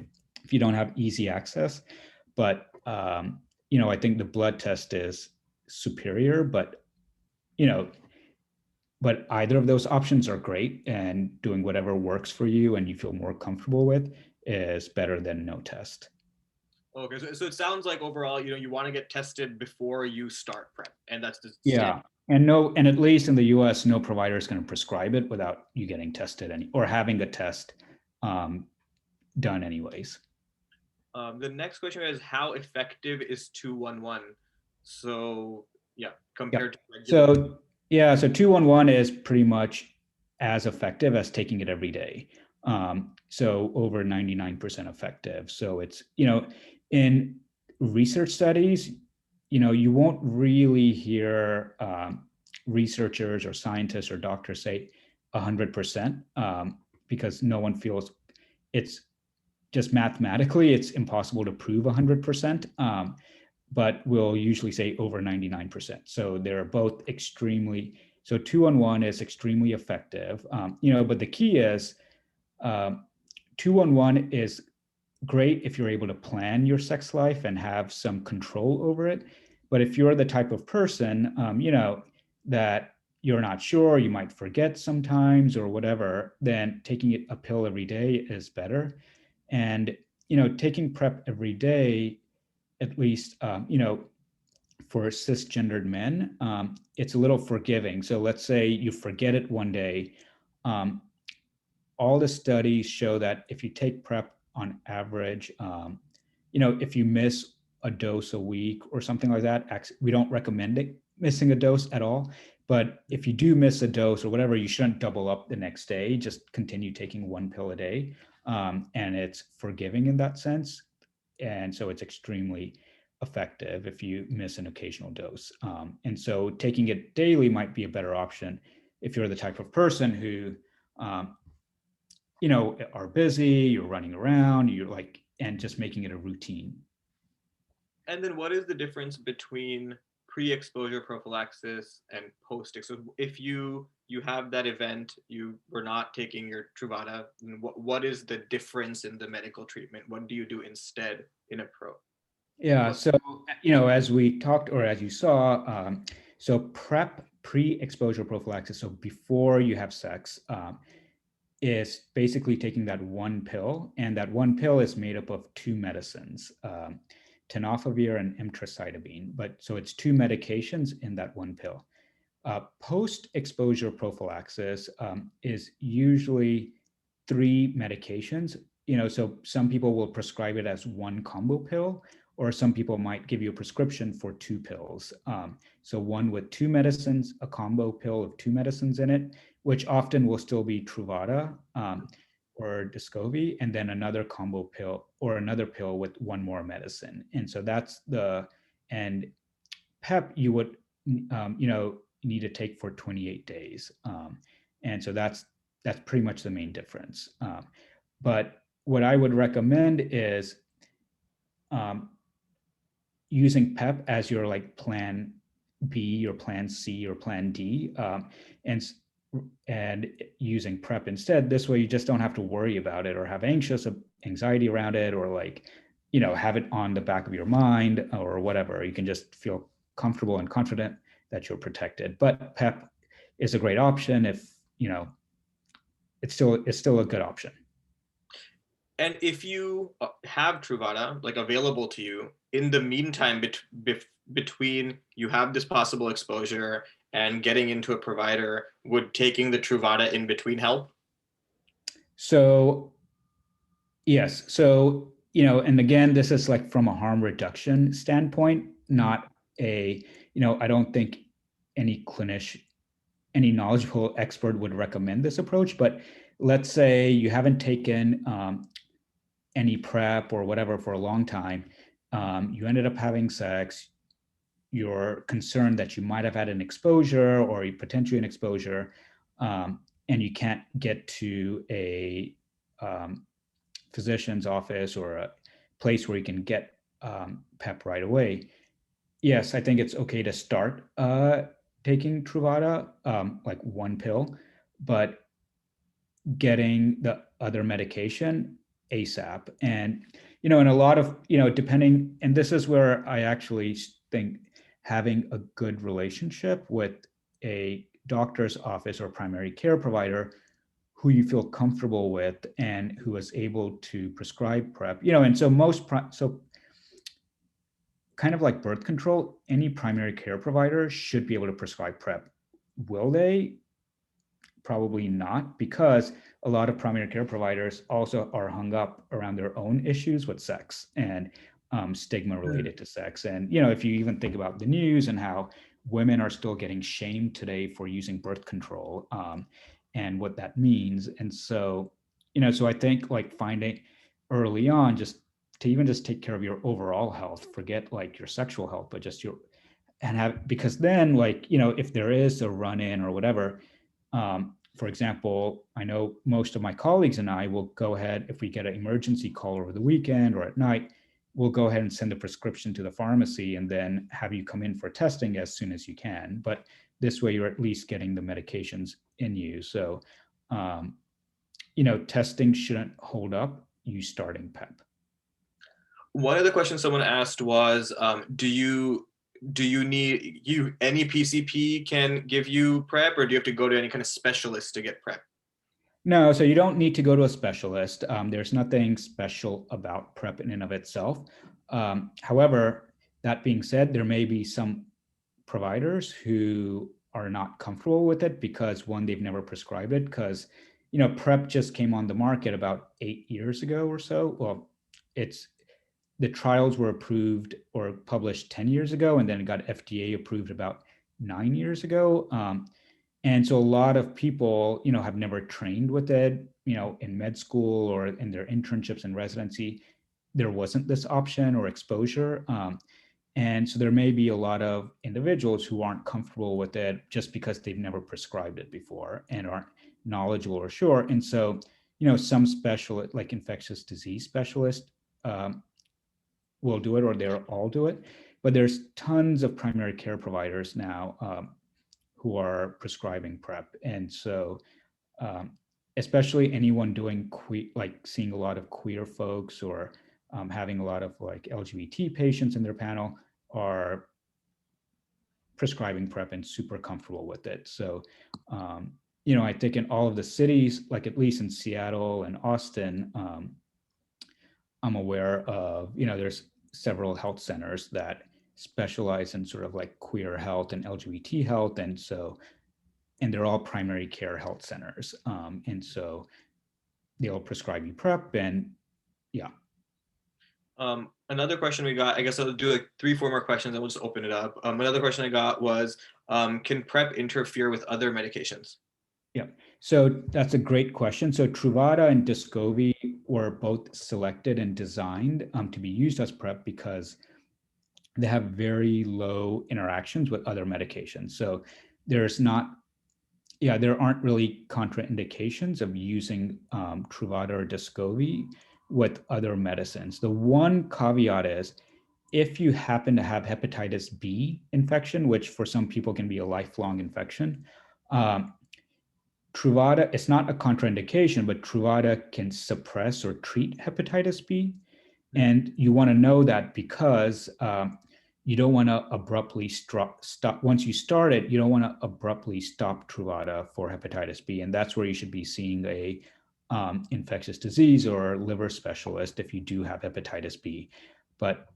you don't have easy access, but I think the blood test is superior, but but either of those options are great, and doing whatever works for you and you feel more comfortable with is better than no test. Okay, so it sounds like overall, you want to get tested before you start PrEP, and that's the Yeah. And at least in the US, no provider is going to prescribe it without you getting tested or having a test done anyways. The next question is, how effective is 211? So yeah, compared to regular. So 211 is pretty much as effective as taking it every day. So over 99% effective. So it's, in research studies, you won't really hear researchers or scientists or doctors say 100% because no one feels it's just mathematically, it's impossible to prove 100%. But we'll usually say over 99%. So they're both so 211 is extremely effective. But the key is 211 is great if you're able to plan your sex life and have some control over it. But if you're the type of person, that you're not sure, you might forget sometimes or whatever, then taking a pill every day is better. And, taking PrEP every day, at least, for cisgendered men, it's a little forgiving. So let's say you forget it one day. All the studies show that if you take PrEP on average, if you miss a dose a week or something like that, we don't recommend it, missing a dose at all. But if you do miss a dose or whatever, you shouldn't double up the next day. Just continue taking one pill a day. And it's forgiving in that sense. And so it's extremely effective if you miss an occasional dose. And so taking it daily might be a better option if you're the type of person who, are busy, you're running around, and just making it a routine. And then what is the difference between pre-exposure prophylaxis and post? So if you have that event, you were not taking your Truvada, what is the difference in the medical treatment? What do you do instead in a pro? Yeah. So, as we talked, or as you saw, so PrEP pre-exposure prophylaxis, so before you have sex, is basically taking that one pill, and that one pill is made up of two medicines, tenofovir and emtricitabine. But so it's two medications in that one pill. Post-exposure prophylaxis is usually three medications. So some people will prescribe it as one combo pill, or some people might give you a prescription for two pills. So one with two medicines, a combo pill of two medicines in it, which often will still be Truvada or Descovy, and then another combo pill or another pill with one more medicine. And so and PrEP you would, need to take for 28 days. And so that's pretty much the main difference. But what I would recommend is using PrEP as your like plan B or plan C or plan D, and using PrEP instead. This way you just don't have to worry about it or have anxiety around it, or like, have it on the back of your mind or whatever. You can just feel comfortable and confident that you're protected. But PrEP is a great option if, it's still a good option. And if you have Truvada like available to you, in the meantime, between you have this possible exposure and getting into a provider, would taking the Truvada in between help? So yes. So, and again, this is like from a harm reduction standpoint, not I don't think any clinician, any knowledgeable expert would recommend this approach. But let's say you haven't taken any PrEP or whatever for a long time. You ended up having sex. You're concerned that you might have had an exposure or potentially an exposure, and you can't get to a physician's office or a place where you can get PrEP right away. Yes, I think it's okay to start taking Truvada, like one pill, but getting the other medication ASAP. And, and a lot of, depending, and this is where I actually think having a good relationship with a doctor's office or primary care provider who you feel comfortable with and who is able to prescribe PrEP, and so so kind of like birth control, any primary care provider should be able to prescribe PrEP. Will they? Probably not, because a lot of primary care providers also are hung up around their own issues with sex and stigma related to sex. And, if you even think about the news and how women are still getting shamed today for using birth control, and what that means. And so, so I think like finding early on, just take care of your overall health, forget like your sexual health, but just because then like, if there is a run in or whatever, for example, I know most of my colleagues and I will go ahead, if we get an emergency call over the weekend or at night, we'll go ahead and send the prescription to the pharmacy and then have you come in for testing as soon as you can. But this way you're at least getting the medications in you. So, testing shouldn't hold up you starting PrEP. One of the questions someone asked was, do you need any PCP can give you PrEP, or do you have to go to any kind of specialist to get PrEP? No, so you don't need to go to a specialist. There's nothing special about PrEP in and of itself. However, that being said, there may be some providers who are not comfortable with it because, one, they've never prescribed it, because PrEP just came on the market about 8 years ago or so. Well, the trials were approved or published 10 years ago, and then it got FDA approved about 9 years ago. And so a lot of people, have never trained with it, in med school or in their internships and residency. There wasn't this option or exposure. And so there may be a lot of individuals who aren't comfortable with it just because they've never prescribed it before and aren't knowledgeable or sure. And so, some specialist, like infectious disease specialists, will do it, or they'll all do it. But there's tons of primary care providers now who are prescribing PrEP. And so, especially anyone doing like seeing a lot of queer folks or having a lot of like LGBT patients in their panel are prescribing PrEP and super comfortable with it. So, I think in all of the cities, like at least in Seattle and Austin, I'm aware of, there's several health centers that specialize in sort of like queer health and LGBT health. And they're all primary care health centers. And so they'll prescribe you PrEP and yeah. Another question we got, I guess I'll do like 3-4 more questions and we'll just open it up. Another question I got was, can PrEP interfere with other medications? Yeah, so that's a great question. So Truvada and Descovy were both selected and designed to be used as PrEP because they have very low interactions with other medications. So there aren't really contraindications of using Truvada or Descovy with other medicines. The one caveat is if you happen to have hepatitis B infection, which for some people can be a lifelong infection, Truvada, it's not a contraindication, but Truvada can suppress or treat hepatitis B. And you want to know that because you don't want to abruptly stop. Once you start it, you don't want to abruptly stop Truvada for hepatitis B. And that's where you should be seeing a infectious disease or liver specialist if you do have hepatitis B. But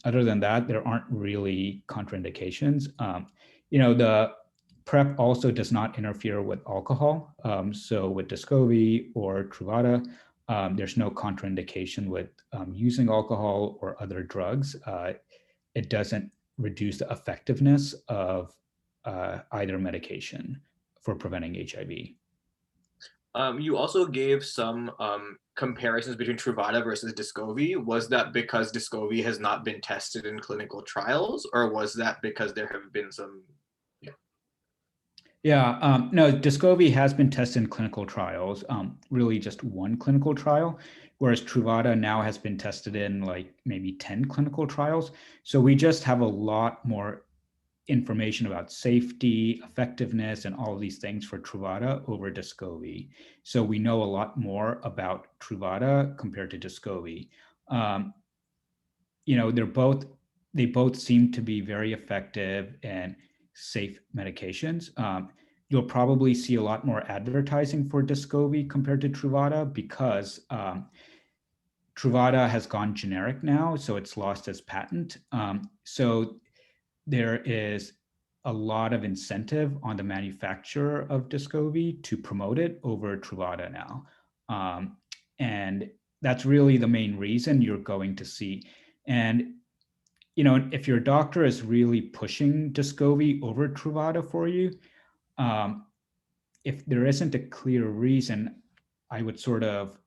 other than that, there aren't really contraindications. The PrEP also does not interfere with alcohol. So with Descovy or Truvada, there's no contraindication with using alcohol or other drugs. It doesn't reduce the effectiveness of either medication for preventing HIV. You also gave some comparisons between Truvada versus Descovy. Was that because Descovy has not been tested in clinical trials, or was that because there have been some? No, Descovy has been tested in clinical trials, really just one clinical trial, whereas Truvada now has been tested in like maybe 10 clinical trials. So we just have a lot more information about safety, effectiveness, and all of these things for Truvada over Descovy. So we know a lot more about Truvada compared to Descovy. They both seem to be very effective and safe medications. You'll probably see a lot more advertising for Descovy compared to Truvada because Truvada has gone generic now, so it's lost its patent. So there is a lot of incentive on the manufacturer of Descovy to promote it over Truvada now. And that's really the main reason you're going to see. And if your doctor is really pushing Descovy over Truvada for you, if there isn't a clear reason, I would sort of,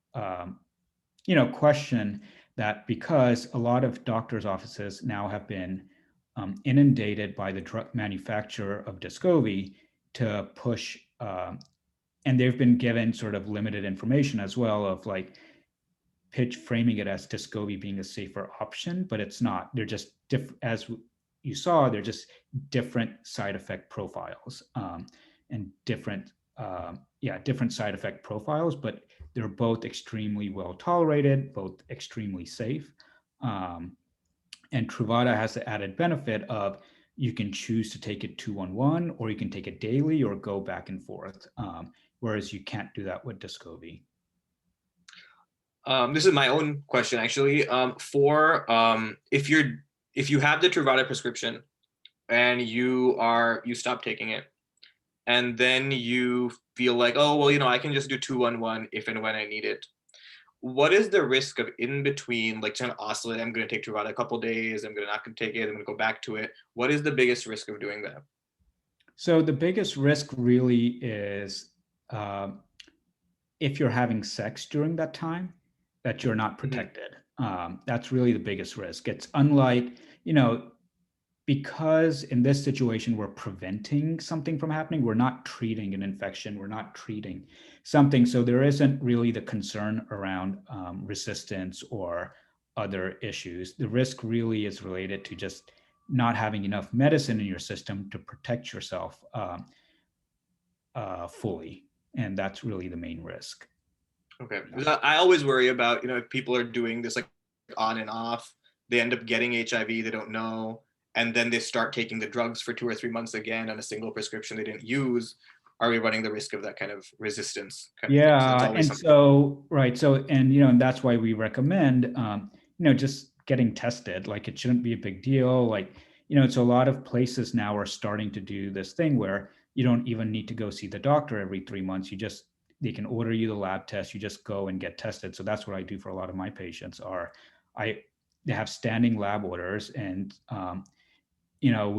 question that because a lot of doctors' offices now have been inundated by the drug manufacturer of Descovy to push, and they've been given sort of limited information as well of like framing it as Descovy being a safer option, but it's not. They're just as you saw, they're just different side effect profiles and different side effect profiles, but they're both extremely well tolerated, both extremely safe. And Truvada has the added benefit of you can choose to take it 2-on-1, or you can take it daily or go back and forth, whereas you can't do that with Descovy. This is my own question actually. If you have the Truvada prescription and you stop taking it, and then you feel like, oh well, I can just do 2-on-1 if and when I need it. What is the risk of in between, like trying to oscillate? I'm going to take Truvada a couple days. I'm not going to take it. I'm going to go back to it. What is the biggest risk of doing that? So the biggest risk really is if you're having sex during that time, that you're not protected. That's really the biggest risk. It's unlike, because in this situation, we're preventing something from happening. We're not treating an infection. We're not treating something. So there isn't really the concern around resistance or other issues. The risk really is related to just not having enough medicine in your system to protect yourself fully. And that's really the main risk. Okay. I always worry about, if people are doing this like on and off, they end up getting HIV, they don't know, and then they start taking the drugs for 2 or 3 months again on a single prescription they didn't use, are we running the risk of that kind of resistance kind of thing? So that's Yeah, always and something. so right, so and that's why we recommend just getting tested. Like it shouldn't be a big deal. Like so a lot of places now are starting to do this thing where you don't even need to go see the doctor every 3 months. They can order you the lab test. You just go and get tested. So that's what I do for a lot of my patients. I they have standing lab orders, and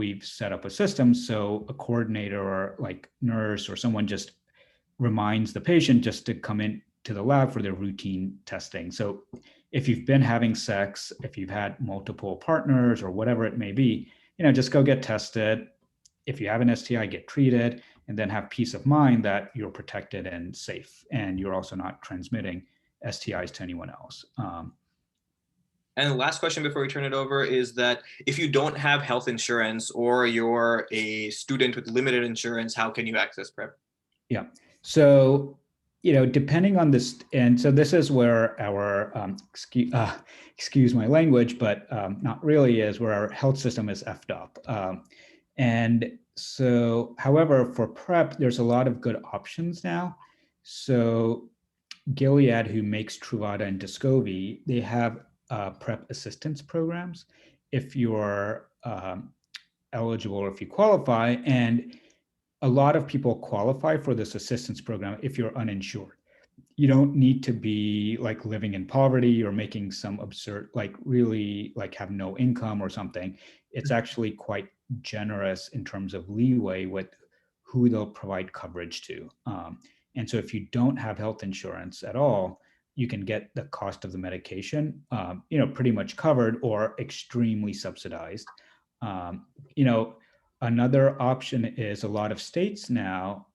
we've set up a system so a coordinator or like nurse or someone just reminds the patient just to come in to the lab for their routine testing. So if you've been having sex, if you've had multiple partners or whatever it may be, just go get tested. If you have an STI, get treated, and then have peace of mind that you're protected and safe, and you're also not transmitting STIs to anyone else. And the last question before we turn it over is that if you don't have health insurance or you're a student with limited insurance, how can you access PrEP? Yeah. So, depending on this, and so this is where our, excuse my language, but not really, is where our health system is effed up. And so, however, for PrEP, there's a lot of good options now. So, Gilead, who makes Truvada and Descovy, they have PrEP assistance programs if you're eligible or if you qualify. And a lot of people qualify for this assistance program if you're uninsured. You don't need to be like living in poverty or making some absurd, like really like have no income or something. It's actually quite generous in terms of leeway with who they'll provide coverage to. And so if you don't have health insurance at all, you can get the cost of the medication, pretty much covered or extremely subsidized. Um, you know, Another option is a lot of states now,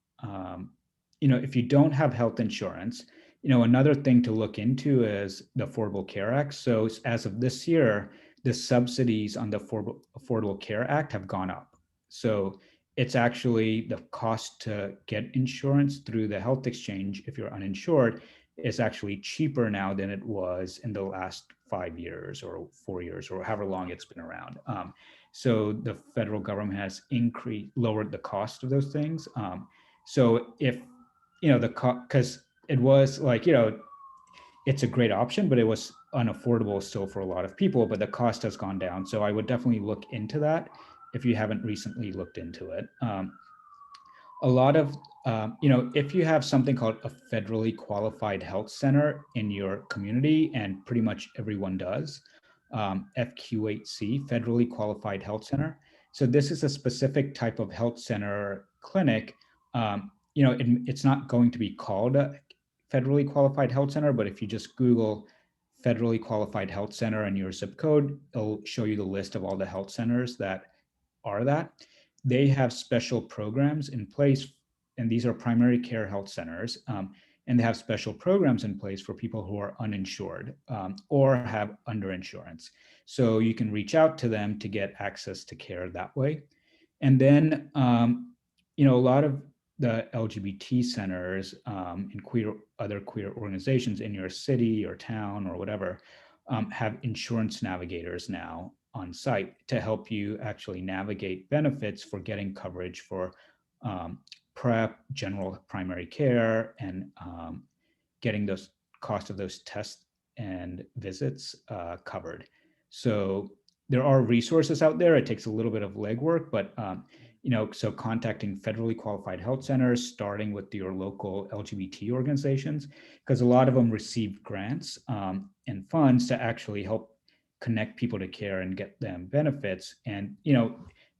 if you don't have health insurance, another thing to look into is the Affordable Care Act. So as of this year, the subsidies on the Affordable Care Act have gone up. So it's actually the cost to get insurance through the health exchange if you're uninsured is actually cheaper now than it was in the last 5 years or 4 years or however long it's been around. So the federal government has lowered the cost of those things. So if because it was like it's a great option, but it was unaffordable still for a lot of people. But the cost has gone down, so I would definitely look into that if you haven't recently looked into it. A lot of if you have something called a federally qualified health center in your community, and pretty much everyone does, FQ8C, Federally Qualified Health Center. So this is a specific type of health center clinic. It's not going to be called a federally qualified health center, but if you just Google federally qualified health center and your zip code, it'll show you the list of all the health centers that are that. They have special programs in place, and these are primary care health centers, and they have special programs in place for people who are uninsured or have underinsurance. So you can reach out to them to get access to care that way. And then, a lot of the LGBT centers and other queer organizations in your city or town or whatever have insurance navigators now on site to help you actually navigate benefits for getting coverage for PrEP, general primary care, and getting those cost of those tests and visits covered. So there are resources out there. It takes a little bit of legwork, but so contacting federally qualified health centers, starting with your local LGBT organizations, because a lot of them receive grants and funds to actually help connect people to care and get them benefits. And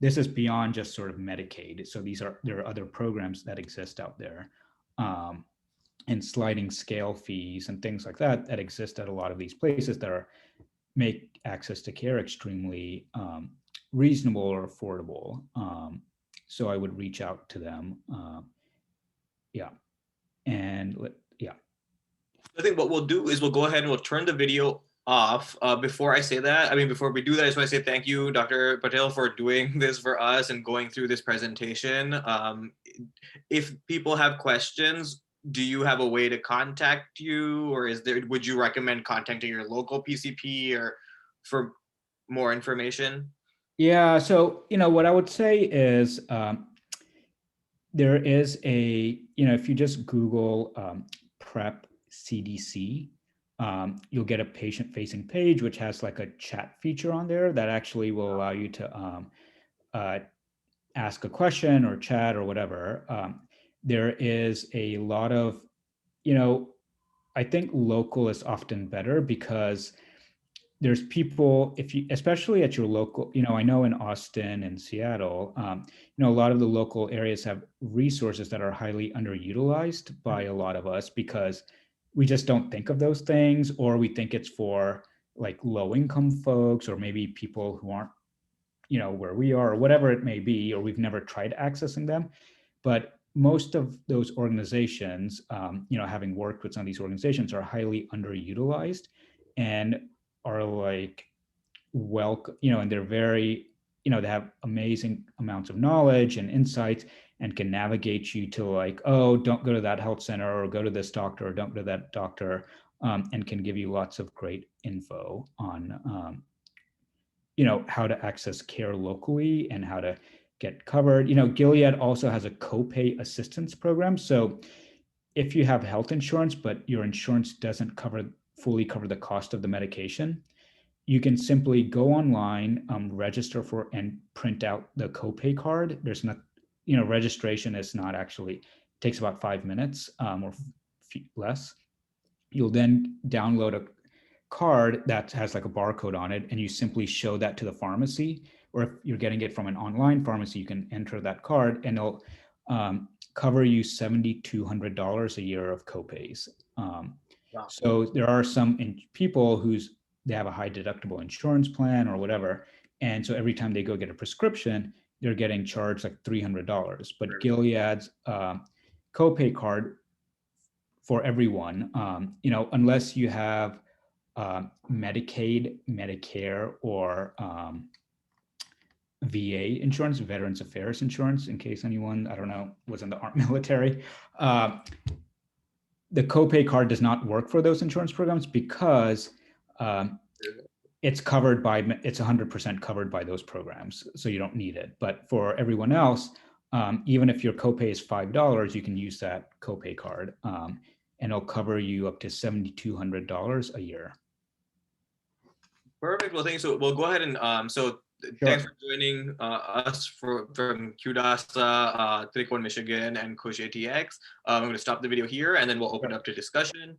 this is beyond just sort of Medicaid. So there are other programs that exist out there, and sliding scale fees and things like that exist at a lot of these places that make access to care extremely reasonable or affordable. So I would reach out to them. Yeah. Yeah. I think what we'll do is we'll go ahead and we'll turn the video off. Before I say that, before we do that, I just want to say thank you, Dr. Patel, for doing this for us and going through this presentation. If people have questions, do you have a way to contact you, or would you recommend contacting your local PCP or for more information? Yeah. So, what I would say is there is if you just Google PrEP CDC, you'll get a patient-facing page which has like a chat feature on there that actually will allow you to uh, ask a question or chat or whatever. There is a lot of, I think local is often better because there's people, if you, especially at your local, I know in Austin and Seattle, a lot of the local areas have resources that are highly underutilized by a lot of us because we just don't think of those things, or we think it's for like low income folks, or maybe people who aren't, where we are, or whatever it may be, or we've never tried accessing them. But most of those organizations, having worked with some of these organizations, are highly underutilized and are like and they're very, they have amazing amounts of knowledge and insights and can navigate you to like, oh, don't go to that health center, or go to this doctor, or don't go to that doctor, and can give you lots of great info on how to access care locally and how to get covered. Gilead also has a copay assistance program. So if you have health insurance, but your insurance doesn't fully cover the cost of the medication, you can simply go online, register for, and print out the copay card. There's not, registration is not actually, takes about 5 minutes, or less. You'll then download a card that has like a barcode on it, and you simply show that to the pharmacy. Or if you're getting it from an online pharmacy, you can enter that card, and it'll cover you $7,200 a year of copays. Wow. So there are some people they have a high deductible insurance plan or whatever, and so every time they go get a prescription, they're getting charged like $300. But Gilead's copay card for everyone, unless you have Medicaid, Medicare, or VA insurance, Veterans Affairs insurance, in case anyone, I don't know, was in the military. The copay card does not work for those insurance programs because it's 100% covered by those programs, so you don't need it. But for everyone else, even if your copay is $5, you can use that copay card, and it'll cover you up to $7,200 a year. Perfect. Well, thanks. So we'll go ahead and thanks for joining us from QDASA, Trikone, Michigan, and Khush ATX. I'm going to stop the video here, and then we'll open up to discussion.